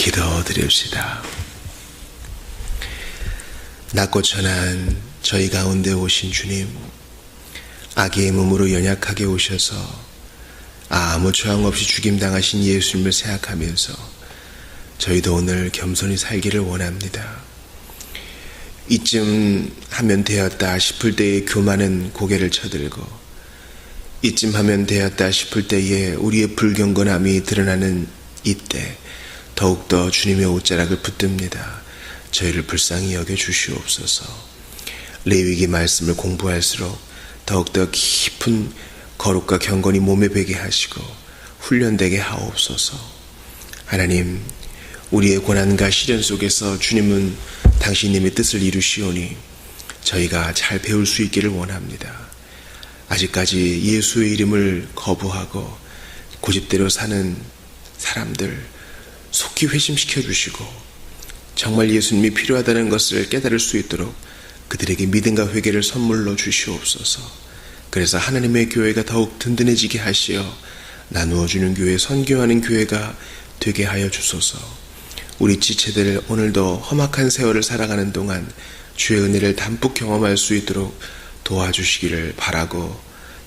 기도드립시다. 낮고 천한 저희 가운데 오신 주님, 악의 몸으로 연약하게 오셔서 아무 저항 없이 죽임당하신 예수님을 생각하면서 저희도 오늘 겸손히 살기를 원합니다. 이쯤 하면 되었다 싶을 때에 교만은 고개를 쳐들고, 이쯤 하면 되었다 싶을 때에 우리의 불경건함이 드러나는 이때 더욱더 주님의 옷자락을 붙듭니다. 저희를 불쌍히 여겨 주시옵소서. 레위기 말씀을 공부할수록 더욱더 깊은 거룩과 경건이 몸에 배게 하시고 훈련되게 하옵소서. 하나님, 우리의 고난과 시련 속에서 주님은 당신님의 뜻을 이루시오니 저희가 잘 배울 수 있기를 원합니다. 아직까지 예수의 이름을 거부하고 고집대로 사는 사람들 속히 회심시켜 주시고, 정말 예수님이 필요하다는 것을 깨달을 수 있도록 그들에게 믿음과 회개를 선물로 주시옵소서. 그래서 하나님의 교회가 더욱 든든해지게 하시어 나누어주는 교회, 선교하는 교회가 되게 하여 주소서. 우리 지체들 오늘도 험악한 세월을 살아가는 동안 주의 은혜를 담뿍 경험할 수 있도록 도와주시기를 바라고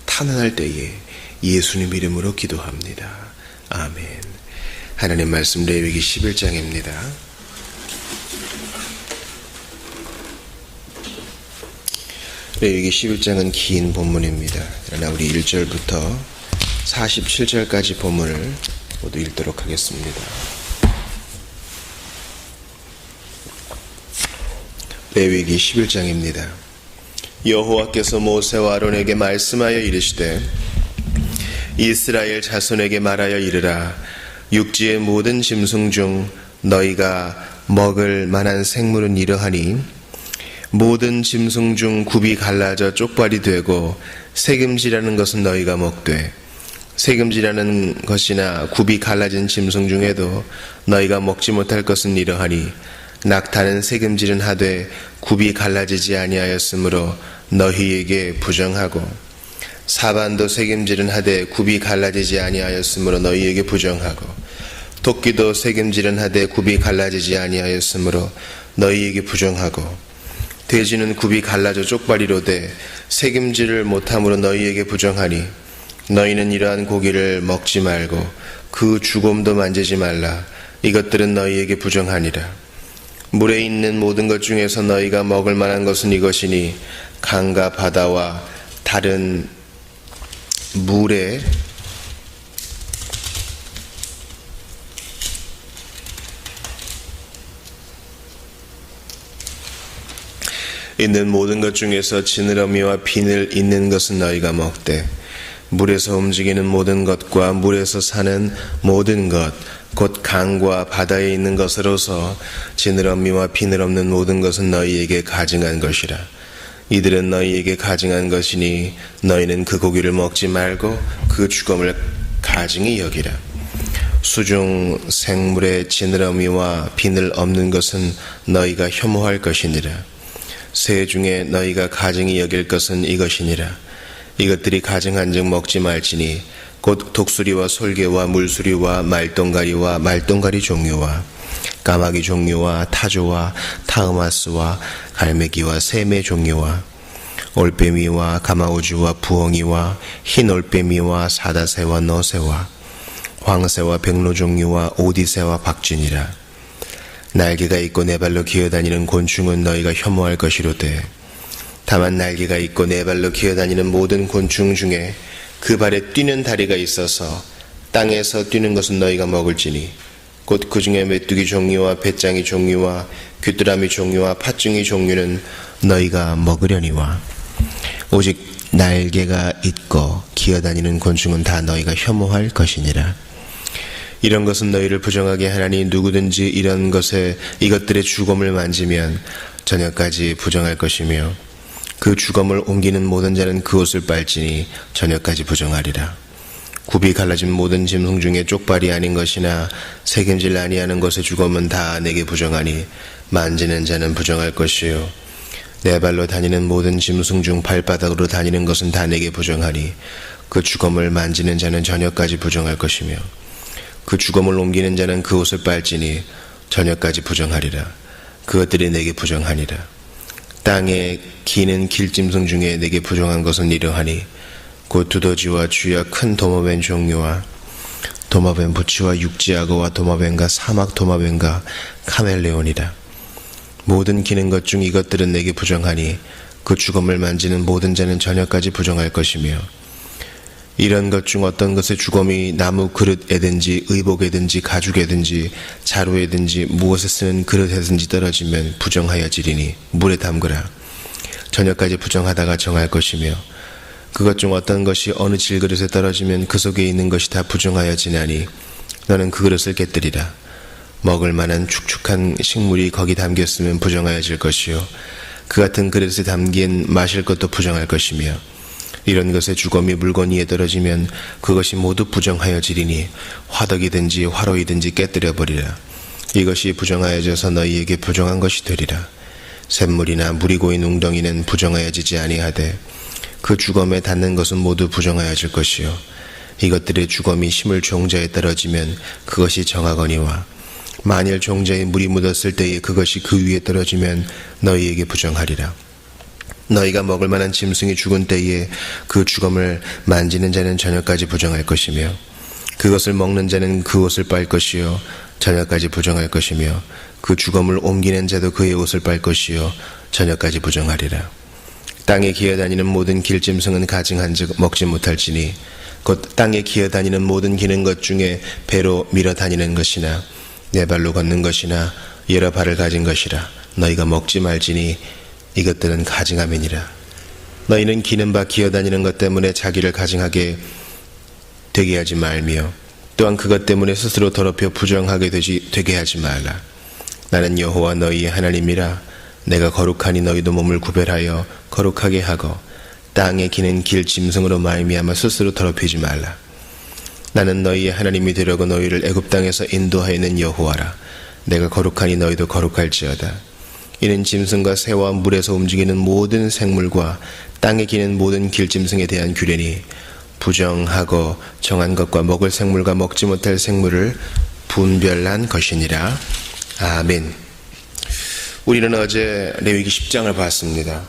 탄원할 때에 예수님 이름으로 기도합니다. 아멘. 하나님 말씀 레위기 11장입니다. 레위기 11장은 긴 본문입니다. 그러나 우리 1절부터 47절까지 본문을 모두 읽도록 하겠습니다. 레위기 11장입니다. 여호와께서 모세와 아론에게 말씀하여 이르시되, 이스라엘 자손에게 말하여 이르라. 육지의 모든 짐승 중 너희가 먹을 만한 생물은 이러하니, 모든 짐승 중 굽이 갈라져 쪽발이 되고 새금지라는 것은 너희가 먹되, 새금지라는 것이나 굽이 갈라진 짐승 중에도 너희가 먹지 못할 것은 이러하니, 낙타는 새금질은 하되 굽이 갈라지지 아니하였으므로 너희에게 부정하고, 사반도 새금질은 하되 굽이 갈라지지 아니하였으므로 너희에게 부정하고, 토끼도 새금질은 하되 굽이 갈라지지 아니하였으므로 너희에게 부정하고, 돼지는 굽이 갈라져 쪽발이로되 새금질을 못함으로 너희에게 부정하니, 너희는 이러한 고기를 먹지 말고 그 주곰도 만지지 말라. 이것들은 너희에게 부정하니라. 물에 있는 모든 것 중에서 너희가 먹을 만한 것은 이것이니, 강과 바다와 다른 물에 있는 모든 것 중에서 지느러미와 비늘 있는 것은 너희가 먹되, 물에서 움직이는 모든 것과 물에서 사는 모든 것, 곧 강과 바다에 있는 것으로서 지느러미와 비늘 없는 모든 것은 너희에게 가증한 것이라. 이들은 너희에게 가증한 것이니 너희는 그 고기를 먹지 말고 그 주검을 가증히 여기라. 수중 생물의 지느러미와 비늘 없는 것은 너희가 혐오할 것이니라. 새 중에 너희가 가증히 여길 것은 이것이니라. 이것들이 가증한즉 먹지 말지니, 곧 독수리와 솔개와 물수리와 말똥가리와 말똥가리 종류와 까마귀 종류와 타조와 타흐마스와 갈매기와 새매 종류와 올빼미와 가마우주와 부엉이와 흰 올빼미와 사다새와 너새와 황새와 백로 종류와 오디새와 박쥐니라. 날개가 있고 네 발로 기어다니는 곤충은 너희가 혐오할 것이로되, 다만 날개가 있고 네 발로 기어다니는 모든 곤충 중에 그 발에 뛰는 다리가 있어서 땅에서 뛰는 것은 너희가 먹을지니, 곧 그 중에 메뚜기 종류와 배짱이 종류와 귀뚜라미 종류와 팥중이 종류는 너희가 먹으려니와, 오직 날개가 있고 기어다니는 곤충은 다 너희가 혐오할 것이니라. 이런 것은 너희를 부정하게 하나니, 누구든지 이런 것에 이것들의 주검을 만지면 저녁까지 부정할 것이며, 그 주검을 옮기는 모든 자는 그 옷을 빨지니 저녁까지 부정하리라. 굽이 갈라진 모든 짐승 중에 쪽발이 아닌 것이나 새김질 아니하는 것의 주검은 다 내게 부정하니, 만지는 자는 부정할 것이요, 네 발로 다니는 모든 짐승 중 발바닥으로 다니는 것은 다 내게 부정하니, 그 주검을 만지는 자는 저녁까지 부정할 것이며, 그 주검을 옮기는 자는 그 옷을 빨지니 저녁까지 부정하리라. 그것들이 내게 부정하니라. 땅에 기는 길짐승 중에 내게 부정한 것은 이러하니 곧 두더지와 쥐와 큰 도마뱀 종류와 도마뱀 부치와 육지악어와 도마뱀과 사막 도마뱀과 카멜레온이라. 모든 기는 것 중 이것들은 내게 부정하니 그 주검을 만지는 모든 자는 저녁까지 부정할 것이며 이런 것 중 어떤 것의 주검이 나무 그릇에든지 의복에든지 가죽에든지 자루에든지 무엇에 쓰는 그릇에든지 떨어지면 부정하여지리니 물에 담그라. 저녁까지 부정하다가 정할 것이며 그것 중 어떤 것이 어느 질그릇에 떨어지면 그 속에 있는 것이 다 부정하여지나니 너는 그 그릇을 깨뜨리라. 먹을 만한 축축한 식물이 거기 담겼으면 부정하여질 것이요 그 같은 그릇에 담긴 마실 것도 부정할 것이며 이런 것의 주검이 물건 위에 떨어지면 그것이 모두 부정하여지리니 화덕이든지 화로이든지 깨뜨려 버리라. 이것이 부정하여져서 너희에게 부정한 것이 되리라. 샘물이나 물이 고인 웅덩이는 부정하여지지 아니하되 그 주검에 닿는 것은 모두 부정하여질 것이요 이것들의 주검이 심을 종자에 떨어지면 그것이 정하거니와 만일 종자에 물이 묻었을 때에 그것이 그 위에 떨어지면 너희에게 부정하리라. 너희가 먹을 만한 짐승이 죽은 때에 그 주검을 만지는 자는 저녁까지 부정할 것이며 그것을 먹는 자는 그 옷을 빨 것이요 저녁까지 부정할 것이며 그 주검을 옮기는 자도 그의 옷을 빨 것이요 저녁까지 부정하리라. 땅에 기어다니는 모든 길짐승은 가증한즉 먹지 못할지니 곧 땅에 기어다니는 모든 기는 것 중에 배로 밀어 다니는 것이나 네 발로 걷는 것이나 여러 발을 가진 것이라. 너희가 먹지 말지니 이것들은 가증함이니라. 너희는 기는 바 기어다니는 것 때문에 자기를 가증하게 되게 하지 말며 또한 그것 때문에 스스로 더럽혀 부정하게 되게 하지 말라. 나는 여호와 너희의 하나님이라. 내가 거룩하니 너희도 몸을 구별하여 거룩하게 하고 땅에 기는 길 짐승으로 말미암아 스스로 더럽히지 말라. 나는 너희의 하나님이 되려고 너희를 애굽 땅에서 인도하여낸 여호와라. 내가 거룩하니 너희도 거룩할지어다. 이는 짐승과 새와 물에서 움직이는 모든 생물과 땅에 기는 모든 길짐승에 대한 규례니 부정하고 정한 것과 먹을 생물과 먹지 못할 생물을 분별한 것이니라. 아멘. 우리는 어제 레위기 10장을 봤습니다.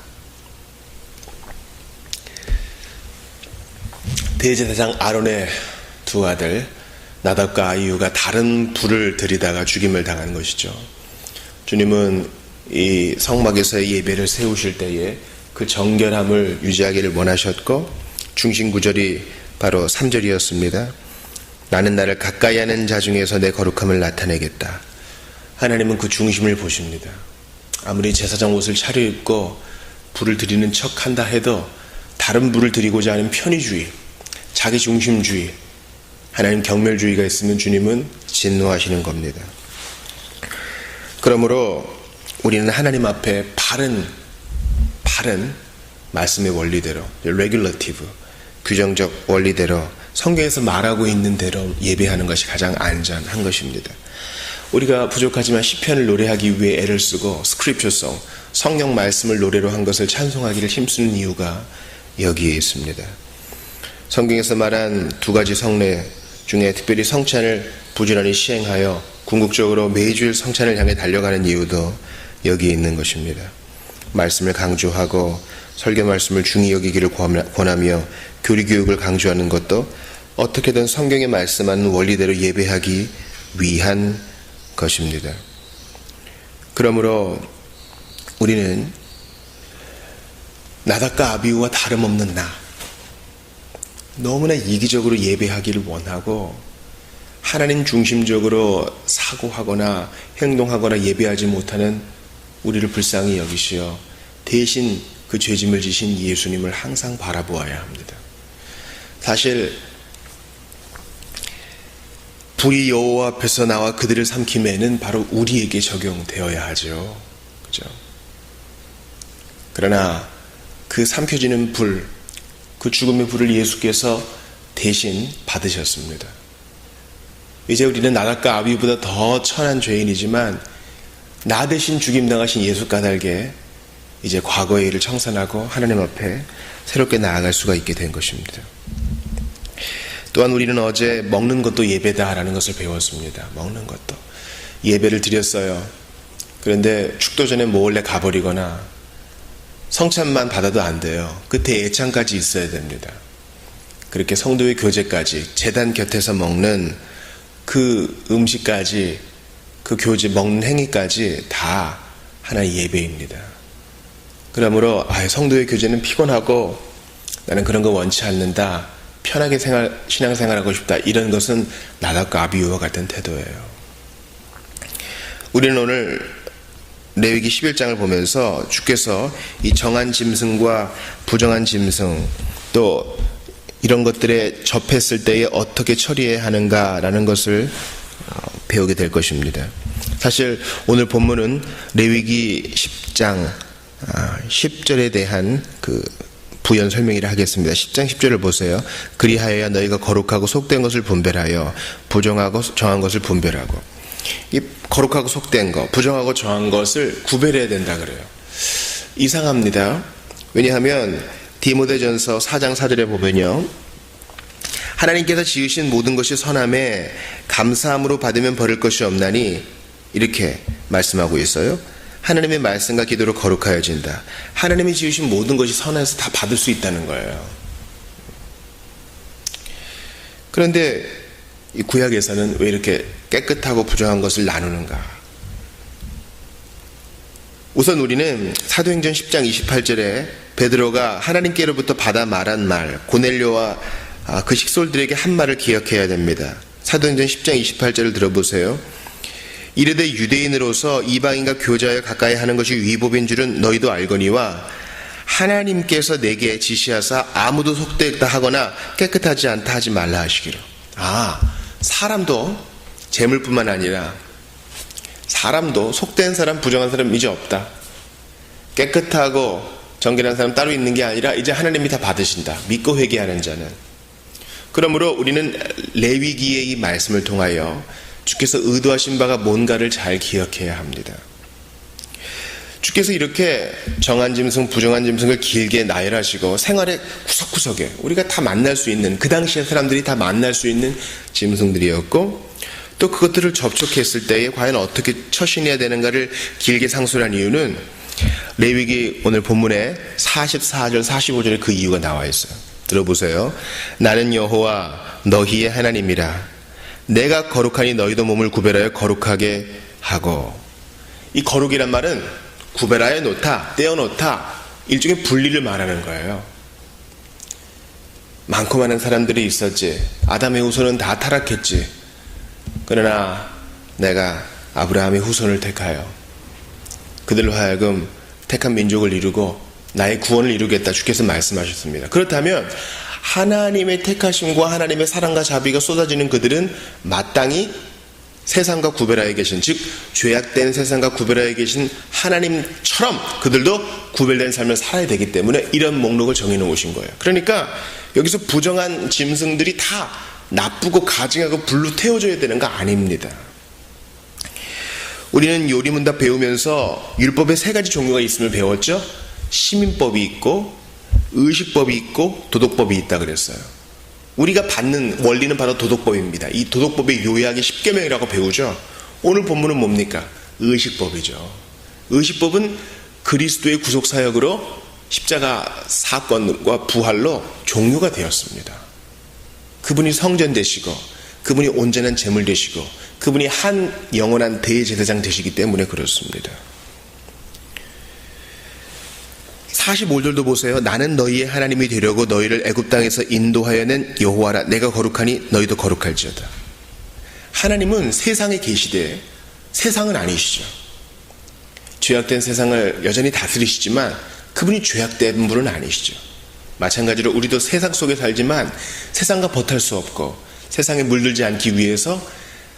대제사장 아론의 두 아들 나답과 아히유가 다른 불을 들이다가 죽임을 당한 것이죠. 주님은 이 성막에서의 예배를 세우실 때에 그 정결함을 유지하기를 원하셨고 중심 구절이 바로 3절이었습니다. 나는 나를 가까이 하는 자 중에서 내 거룩함을 나타내겠다. 하나님은 그 중심을 보십니다. 아무리 제사장 옷을 차려입고 불을 드리는 척한다 해도 다른 불을 드리고자 하는 편의주의, 자기중심주의, 하나님 경멸주의가 있으면 주님은 진노하시는 겁니다. 그러므로 우리는 하나님 앞에 바른 말씀의 원리대로, 레귤러티브, 규정적 원리대로 성경에서 말하고 있는 대로 예배하는 것이 가장 안전한 것입니다. 우리가 부족하지만 시편을 노래하기 위해 애를 쓰고 스크립처송, 성경 말씀을 노래로 한 것을 찬송하기를 힘쓰는 이유가 여기에 있습니다. 성경에서 말한 두 가지 성례 중에 특별히 성찬을 부지런히 시행하여 궁극적으로 매주일 성찬을 향해 달려가는 이유도 여기에 있는 것입니다. 말씀을 강조하고 설교 말씀을 중히 여기기를 권하며 교리교육을 강조하는 것도 어떻게든 성경에 말씀하는 원리대로 예배하기 위한 것입니다. 그러므로 우리는 나답과 아비후와 다름없는 나, 너무나 이기적으로 예배하기를 원하고 하나님 중심적으로 사고하거나 행동하거나 예배하지 못하는 우리를 불쌍히 여기시어 대신 그 죄짐을 지신 예수님을 항상 바라보아야 합니다. 사실 불이 여호와 앞에서 나와 그들을 삼킴에는 바로 우리에게 적용되어야 하죠. 그죠? 그러나 그 삼켜지는 불, 그 죽음의 불을 예수께서 대신 받으셨습니다. 이제 우리는 나답과 아비후보다 더 천한 죄인이지만 나 대신 죽임당하신 예수 까닭에 이제 과거의 일을 청산하고 하나님 앞에 새롭게 나아갈 수가 있게 된 것입니다. 또한 우리는 어제 먹는 것도 예배다라는 것을 배웠습니다. 먹는 것도. 예배를 드렸어요. 그런데 축도 전에 몰래 가버리거나 성찬만 받아도 안 돼요. 끝에 예찬까지 있어야 됩니다. 그렇게 성도의 교제까지, 제단 곁에서 먹는 그 음식까지, 그 교제, 먹는 행위까지 다 하나의 예배입니다. 그러므로 성도의 교제는 피곤하고 나는 그런 거 원치 않는다, 편하게 신앙생활하고 싶다, 이런 것은 나답과 아비후와 같은 태도예요. 우리는 오늘 레위기 11장을 보면서 주께서 이 정한 짐승과 부정한 짐승, 또 이런 것들에 접했을 때에 어떻게 처리해야 하는가라는 것을 배우게 될 것입니다. 사실 오늘 본문은 레위기 10장 10절에 대한 그 부연 설명이라 하겠습니다. 10장 10절을 보세요. 그리하여야 너희가 거룩하고 속된 것을 분별하여 부정하고 정한 것을 분별하고. 이 거룩하고 속된 것, 부정하고 정한 것을 구별해야 된다 그래요. 이상합니다. 왜냐하면 디모데전서 4장 4절에 보면요, 하나님께서 지으신 모든 것이 선함에 감사함으로 받으면 버릴 것이 없나니 이렇게 말씀하고 있어요. 하나님의 말씀과 기도로 거룩하여진다. 하나님이 지으신 모든 것이 선해서 다 받을 수 있다는 거예요. 그런데 이 구약에서는 왜 이렇게 깨끗하고 부정한 것을 나누는가? 우선 우리는 사도행전 10장 28절에 베드로가 하나님께로부터 받아 말한 말, 고넬료와 그 식솔들에게 한 말을 기억해야 됩니다. 사도행전 10장 28절을 들어보세요. 이르되 유대인으로서 이방인과 교제하여 가까이 하는 것이 위법인 줄은 너희도 알거니와 하나님께서 내게 지시하사 아무도 속되다 하거나 깨끗하지 않다 하지 말라 하시기로. 사람도 재물뿐만 아니라 사람도 속된 사람, 부정한 사람 이제 없다. 깨끗하고 정결한 사람 따로 있는 게 아니라 이제 하나님이 다 받으신다. 믿고 회개하는 자는. 그러므로 우리는 레위기의 이 말씀을 통하여 주께서 의도하신 바가 뭔가를 잘 기억해야 합니다. 주께서 이렇게 정한 짐승, 부정한 짐승을 길게 나열하시고 생활의 구석구석에 우리가 다 만날 수 있는, 그 당시에 사람들이 다 만날 수 있는 짐승들이었고, 또 그것들을 접촉했을 때에 과연 어떻게 처신해야 되는가를 길게 상술한 이유는 레위기 오늘 본문에 44절, 45절에 그 이유가 나와 있어요. 들어보세요. 나는 여호와 너희의 하나님이라. 내가 거룩하니 너희도 몸을 구별하여 거룩하게 하고. 이 거룩이란 말은 구별하여 놓다, 떼어 놓다, 일종의 분리를 말하는 거예요. 많고 많은 사람들이 있었지. 아담의 후손은 다 타락했지. 그러나 내가 아브라함의 후손을 택하여 그들로 하여금 택한 민족을 이루고 나의 구원을 이루겠다, 주께서 말씀하셨습니다. 그렇다면 하나님의 택하심과 하나님의 사랑과 자비가 쏟아지는 그들은 마땅히 세상과 구별하여 계신, 즉 죄악된 세상과 구별하여 계신 하나님처럼 그들도 구별된 삶을 살아야 되기 때문에 이런 목록을 정해놓으신 거예요. 그러니까 여기서 부정한 짐승들이 다 나쁘고 가증하고 불로 태워져야 되는 거 아닙니다. 우리는 요리문답 배우면서 율법의 3가지 종류가 있음을 배웠죠. 시민법이 있고 의식법이 있고 도덕법이 있다 그랬어요. 우리가 받는 원리는 바로 도덕법입니다. 이 도덕법의 요약이 10계명이라고 배우죠. 오늘 본문은 뭡니까? 의식법이죠. 의식법은 그리스도의 구속사역으로 십자가 사건과 부활로 종료가 되었습니다. 그분이 성전 되시고 그분이 온전한 제물 되시고 그분이 한 영원한 대제사장 되시기 때문에 그렇습니다. 45절도 보세요. 나는 너희의 하나님이 되려고 너희를 애굽 땅에서 인도하여 낸 여호와라. 내가 거룩하니 너희도 거룩할지어다. 하나님은 세상에 계시되 세상은 아니시죠. 죄악된 세상을 여전히 다스리시지만 그분이 죄악된 분은 아니시죠. 마찬가지로 우리도 세상 속에 살지만 세상과 버탈 수 없고 세상에 물들지 않기 위해서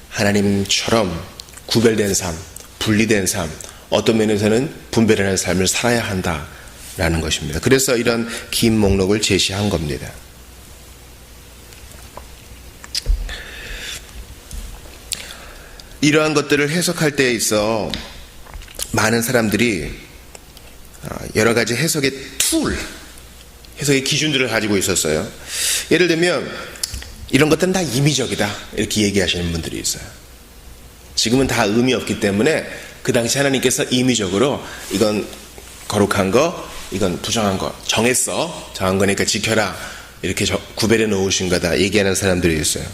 하나님처럼 구별된 삶, 분리된 삶, 어떤 면에서는 분별하는 삶을 살아야 한다라는 것입니다. 그래서 이런 긴 목록을 제시한 겁니다. 이러한 것들을 해석할 때에 있어 많은 사람들이 여러 가지 해석의 해석의 기준들을 가지고 있었어요. 예를 들면 이런 것들은 다 임의적이다 이렇게 얘기하시는 분들이 있어요. 지금은 다 의미 없기 때문에 그 당시 하나님께서 임의적으로 이건 거룩한 거, 이건 부정한 거 정했어. 정한 거니까 지켜라. 이렇게 구별해 놓으신 거다 얘기하는 사람들이 있어요.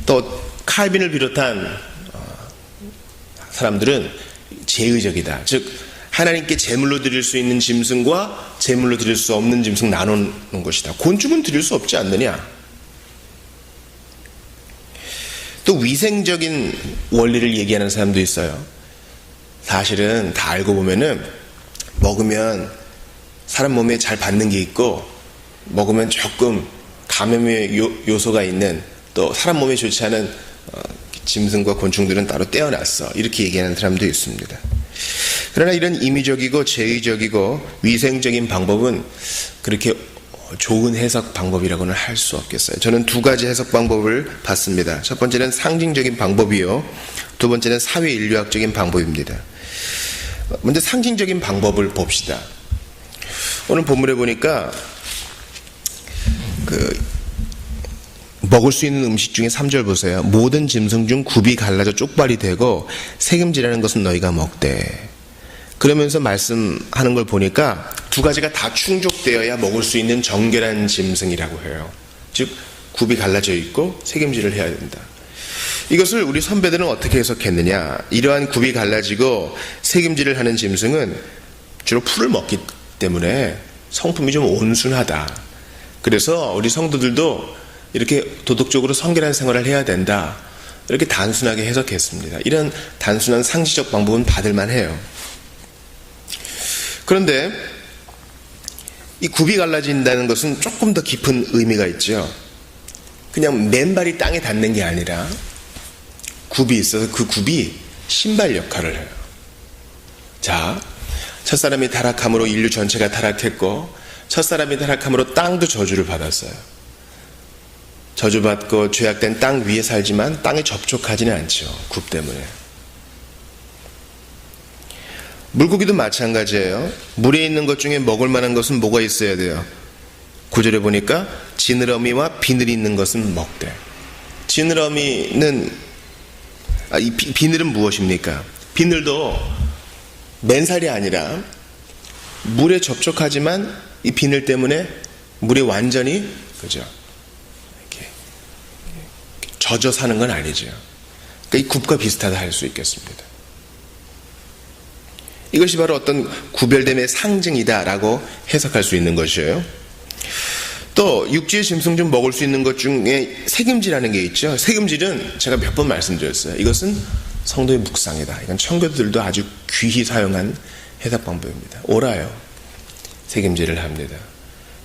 또 칼빈을 비롯한 사람들은 제의적이다. 즉 하나님께 제물로 드릴 수 있는 짐승과 제물로 드릴 수 없는 짐승 나누는 것이다. 곤충은 드릴 수 없지 않느냐. 또 위생적인 원리를 얘기하는 사람도 있어요. 사실은 다 알고 보면은 먹으면 사람 몸에 잘 받는 게 있고 먹으면 조금 감염의 요소가 있는 또 사람 몸에 좋지 않은 짐승과 곤충들은 따로 떼어놨어. 이렇게 얘기하는 사람도 있습니다. 그러나 이런 임의적이고 제의적이고 위생적인 방법은 그렇게 좋은 해석 방법이라고는 할 수 없겠어요. 저는 두 가지 해석 방법을 봤습니다. 첫 번째는 상징적인 방법이요. 두 번째는 사회인류학적인 방법입니다. 먼저 상징적인 방법을 봅시다. 오늘 본문에 보니까 먹을 수 있는 음식 중에 3절 보세요. 모든 짐승 중 굽이 갈라져 쪽발이 되고 새김질하는 것은 너희가 먹되. 그러면서 말씀하는 걸 보니까 두 가지가 다 충족되어야 먹을 수 있는 정결한 짐승이라고 해요. 즉 굽이 갈라져 있고 새김질을 해야 된다. 이것을 우리 선배들은 어떻게 해석했느냐. 이러한 굽이 갈라지고 새김질을 하는 짐승은 주로 풀을 먹기 때문에 성품이 좀 온순하다. 그래서 우리 성도들도 이렇게 도덕적으로 성결한 생활을 해야 된다. 이렇게 단순하게 해석했습니다. 이런 단순한 상식적 방법은 받을만 해요. 그런데 이 굽이 갈라진다는 것은 조금 더 깊은 의미가 있죠. 그냥 맨발이 땅에 닿는 게 아니라 굽이 있어서 그 굽이 신발 역할을 해요. 자, 첫사람이 타락함으로 인류 전체가 타락했고 첫사람이 타락함으로 땅도 저주를 받았어요. 저주받고 죄악된 땅 위에 살지만 땅에 접촉하지는 않죠. 굽 때문에. 물고기도 마찬가지예요. 물에 있는 것 중에 먹을 만한 것은 뭐가 있어야 돼요? 9절에 보니까 지느러미와 비늘이 있는 것은 먹되. 지느러미는 이 비늘은 무엇입니까? 비늘도 맨살이 아니라 물에 접촉하지만 이 비늘 때문에 물에 완전히 그죠? 이렇게 젖어 사는 건 아니죠. 그러니까 이 굽과 비슷하다 할 수 있겠습니다. 이것이 바로 어떤 구별됨의 상징이다라고 해석할 수 있는 것이에요. 또 육지의 짐승 중 먹을 수 있는 것 중에 새김질하는 게 있죠. 새김질은 제가 몇 번 말씀드렸어요. 이것은 성도의 묵상이다. 이건 청교도들도 아주 귀히 사용한 해석 방법입니다. 오라요. 새김질을 합니다.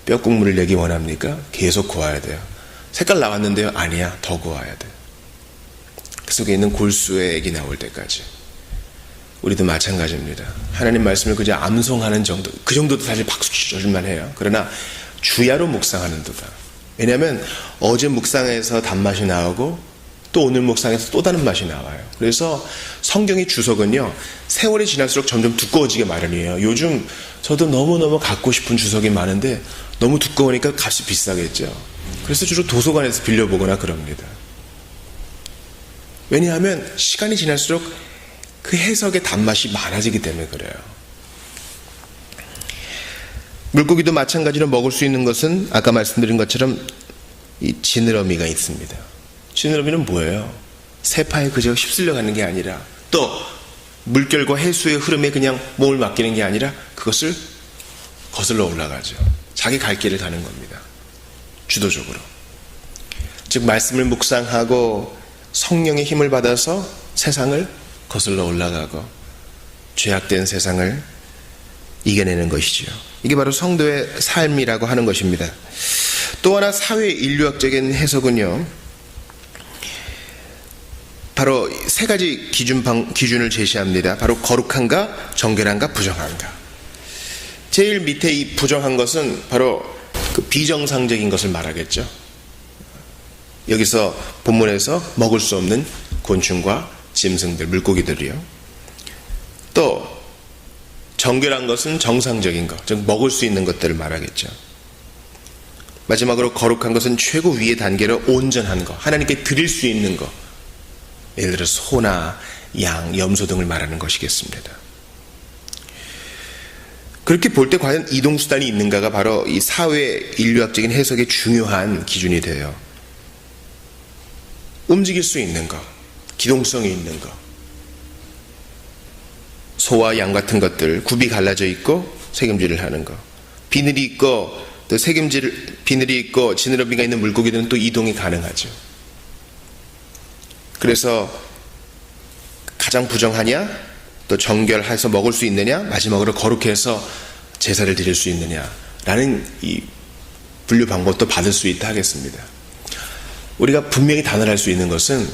뼈 국물을 내기 원합니까? 계속 구워야 돼요. 색깔 나왔는데요? 아니야. 더 구워야 돼. 그 속에 있는 골수의 액이 나올 때까지. 우리도 마찬가지입니다. 하나님 말씀을 그저 암송하는 정도, 그 정도도 사실 박수 쳐줄만 해요. 그러나 주야로 묵상하는 도다. 왜냐하면 어제 묵상에서 단맛이 나오고 또 오늘 묵상에서 또 다른 맛이 나와요. 그래서 성경의 주석은요, 세월이 지날수록 점점 두꺼워지게 마련이에요. 요즘 저도 너무너무 갖고 싶은 주석이 많은데 너무 두꺼우니까 값이 비싸겠죠. 그래서 주로 도서관에서 빌려보거나 그럽니다. 왜냐하면 시간이 지날수록 그 해석의 단맛이 많아지기 때문에 그래요. 물고기도 마찬가지로 먹을 수 있는 것은 아까 말씀드린 것처럼 이 지느러미가 있습니다. 지느러미는 뭐예요? 세파에 그저 휩쓸려 가는 게 아니라 또 물결과 해수의 흐름에 그냥 몸을 맡기는 게 아니라 그것을 거슬러 올라가죠. 자기 갈 길을 가는 겁니다. 주도적으로. 즉 말씀을 묵상하고 성령의 힘을 받아서 세상을 거슬러 올라가고 죄악된 세상을 이겨내는 것이지요. 이게 바로 성도의 삶이라고 하는 것입니다. 또 하나 사회 인류학적인 해석은요, 바로 세 가지 기준을 제시합니다. 바로 거룩한가, 정결한가, 부정한가. 제일 밑에 이 부정한 것은 바로 그 비정상적인 것을 말하겠죠. 여기서 본문에서 먹을 수 없는 곤충과 짐승들, 물고기들이요. 또 정결한 것은 정상적인 것, 즉 먹을 수 있는 것들을 말하겠죠. 마지막으로 거룩한 것은 최고 위의 단계로 온전한 것, 하나님께 드릴 수 있는 것, 예를 들어 소나 양, 염소 등을 말하는 것이겠습니다. 그렇게 볼 때 과연 이동수단이 있는가가 바로 이 사회 인류학적인 해석의 중요한 기준이 돼요. 움직일 수 있는 것, 기동성이 있는 것, 소와 양 같은 것들 굽이 갈라져 있고 색임질을 하는 것, 비늘이 있고 또 비늘이 있고 지느러미가 있는 물고기들은 또 이동이 가능하죠. 그래서 가장 부정하냐, 또 정결해서 먹을 수 있느냐, 마지막으로 거룩해서 제사를 드릴 수 있느냐라는 이 분류 방법도 받을 수 있다 하겠습니다. 우리가 분명히 단언할 수 있는 것은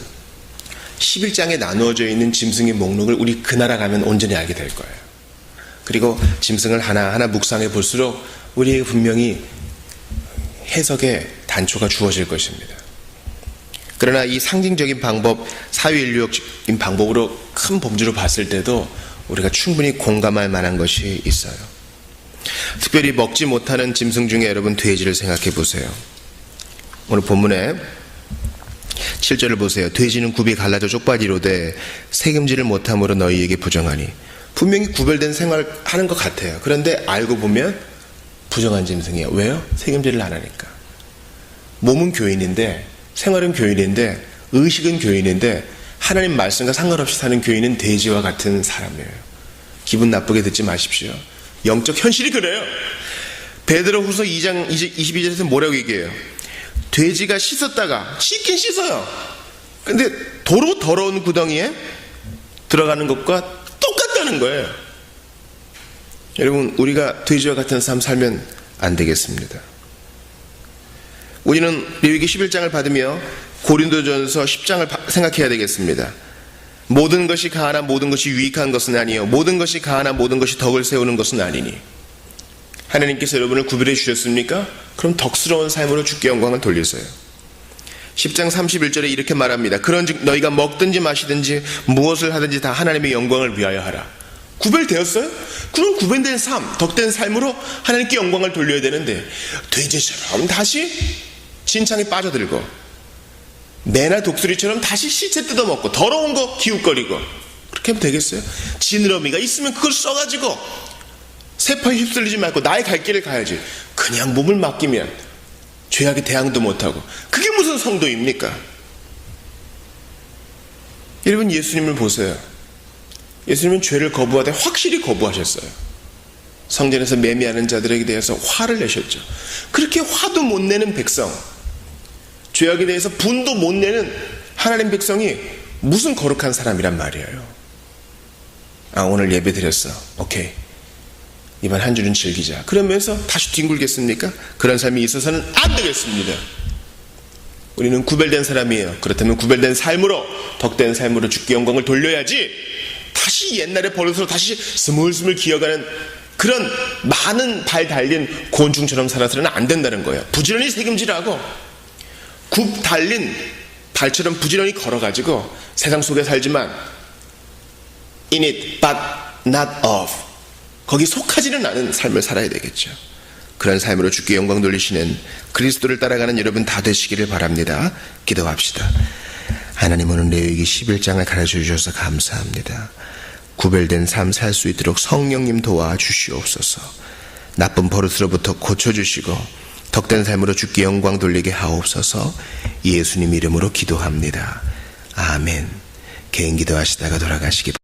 11장에 나누어져 있는 짐승의 목록을 우리 그 나라 가면 온전히 알게 될 거예요. 그리고 짐승을 하나하나 묵상해 볼수록 우리에게 분명히 해석의 단초가 주어질 것입니다. 그러나 이 상징적인 방법, 사회인류학적인 방법으로 큰 범주로 봤을 때도 우리가 충분히 공감할 만한 것이 있어요. 특별히 먹지 못하는 짐승 중에 여러분 돼지를 생각해 보세요. 오늘 본문에 7절을 보세요. 돼지는 굽이 갈라져 쪽발이로되 색임질을 못함으로 너희에게 부정하니. 분명히 구별된 생활하는 것 같아요. 그런데 알고 보면 부정한 짐승이에요. 왜요? 색임질을 안 하니까. 몸은 교인인데, 생활은 교인인데, 의식은 교인인데, 하나님 말씀과 상관없이 사는 교인은 돼지와 같은 사람이에요. 기분 나쁘게 듣지 마십시오. 영적 현실이 그래요. 베드로후서 2장 22절에서 뭐라고 얘기해요? 돼지가 씻었다가 씻긴 씻어요. 근데 도로 더러운 구덩이에 들어가는 것과 똑같다는 거예요. 여러분, 우리가 돼지와 같은 삶 살면 안 되겠습니다. 우리는 레위기 11장을 받으며 고린도전서 10장을 생각해야 되겠습니다. 모든 것이 가하나 모든 것이 유익한 것은 아니요 모든 것이 가하나 모든 것이 덕을 세우는 것은 아니니. 하나님께서 여러분을 구별해 주셨습니까? 그럼 덕스러운 삶으로 주께 영광을 돌리세요. 10장 31절에 이렇게 말합니다. 그런즉 너희가 먹든지 마시든지 무엇을 하든지 다 하나님의 영광을 위하여 하라. 구별되었어요? 그럼 구별된 삶, 덕된 삶으로 하나님께 영광을 돌려야 되는데 돼지처럼 다시 진창에 빠져들고 매나 독수리처럼 다시 시체 뜯어먹고 더러운 거 기웃거리고 그렇게 하면 되겠어요? 지느러미가 있으면 그걸 써가지고 세파에 휩쓸리지 말고 나의 갈 길을 가야지. 그냥 몸을 맡기면 죄악에 대항도 못하고 그게 무슨 성도입니까? 여러분, 예수님을 보세요. 예수님은 죄를 거부하되 확실히 거부하셨어요. 성전에서 매매하는 자들에게 대해서 화를 내셨죠. 그렇게 화도 못 내는 백성, 죄악에 대해서 분도 못 내는 하나님 백성이 무슨 거룩한 사람이란 말이에요. 오늘 예배 드렸어. 오케이. 이번 한 주는 즐기자. 그러면서 다시 뒹굴겠습니까? 그런 삶이 있어서는 안 되겠습니다. 우리는 구별된 사람이에요. 그렇다면 구별된 삶으로, 덕된 삶으로 주께 영광을 돌려야지 다시 옛날의 버릇으로 다시 스물스물 기어가는 그런 많은 발 달린 곤충처럼 살아서는 안 된다는 거예요. 부지런히 책임지라고 굽 달린 발처럼 부지런히 걸어가지고 세상 속에 살지만 in it but not of, 거기 속하지는 않은 삶을 살아야 되겠죠. 그런 삶으로 주께 영광 돌리시는 그리스도를 따라가는 여러분 다 되시기를 바랍니다. 기도합시다. 하나님, 오늘 레위기 11장을 가르쳐 주셔서 감사합니다. 구별된 삶 살 수 있도록 성령님 도와주시옵소서. 나쁜 버릇으로부터 고쳐주시고 덕된 삶으로 주께 영광 돌리게 하옵소서. 예수님 이름으로 기도합니다. 아멘. 개인 기도하시다가 돌아가시기 바랍니다.